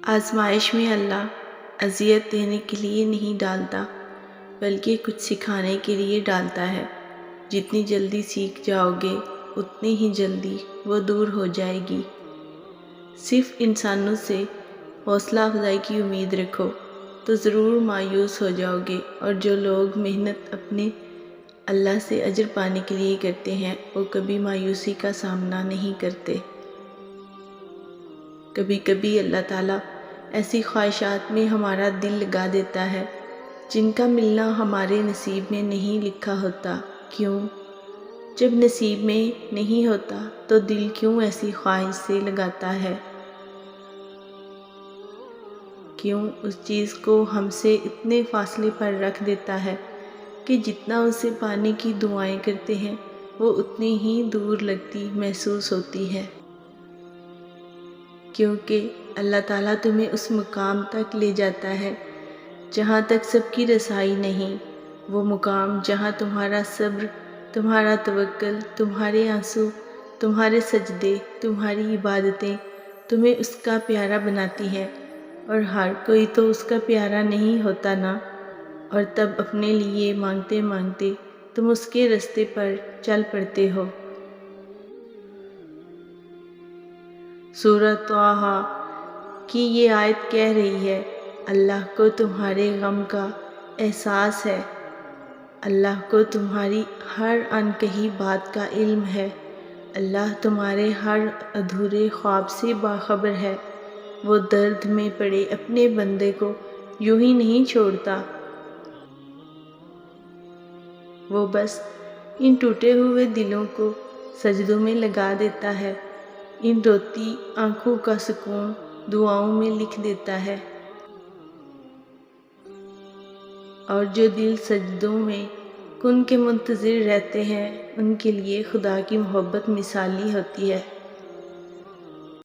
آزمائش میں اللہ اذیت دینے کے لیے نہیں ڈالتا بلکہ کچھ سکھانے کے لیے ڈالتا ہے۔ جتنی جلدی سیکھ جاؤ گے اتنی ہی جلدی وہ دور ہو جائے گی۔ صرف انسانوں سے حوصلہ افزائی کی امید رکھو تو ضرور مایوس ہو جاؤ گے، اور جو لوگ محنت اپنے اللہ سے اجر پانے کے لیے کرتے ہیں وہ کبھی مایوسی کا سامنا نہیں کرتے۔ کبھی کبھی اللہ تعالیٰ ایسی خواہشات میں ہمارا دل لگا دیتا ہے جن کا ملنا ہمارے نصیب میں نہیں لکھا ہوتا۔ کیوں؟ جب نصیب میں نہیں ہوتا تو دل کیوں ایسی خواہش سے لگاتا ہے؟ کیوں اس چیز کو ہم سے اتنے فاصلے پر رکھ دیتا ہے کہ جتنا اسے پانے کی دعائیں کرتے ہیں وہ اتنی ہی دور لگتی محسوس ہوتی ہے؟ کیونکہ اللہ تعالیٰ تمہیں اس مقام تک لے جاتا ہے جہاں تک سب کی رسائی نہیں، وہ مقام جہاں تمہارا صبر، تمہارا توکل، تمہارے آنسو، تمہارے سجدے، تمہاری عبادتیں تمہیں اس کا پیارا بناتی ہیں، اور ہر کوئی تو اس کا پیارا نہیں ہوتا نا، اور تب اپنے لیے مانگتے مانگتے تم اس کے رستے پر چل پڑتے ہو۔ سورہ طٰہٰ کی یہ آیت کہہ رہی ہے، اللہ کو تمہارے غم کا احساس ہے، اللہ کو تمہاری ہر انکہی بات کا علم ہے، اللہ تمہارے ہر ادھورے خواب سے باخبر ہے۔ وہ درد میں پڑے اپنے بندے کو یوں ہی نہیں چھوڑتا، وہ بس ان ٹوٹے ہوئے دلوں کو سجدوں میں لگا دیتا ہے، ان روتی آنکھوں کا سکون دعاؤں میں لکھ دیتا ہے۔ اور جو دل سجدوں میں کن کے منتظر رہتے ہیں ان کے لیے خدا کی محبت مثالی ہوتی ہے۔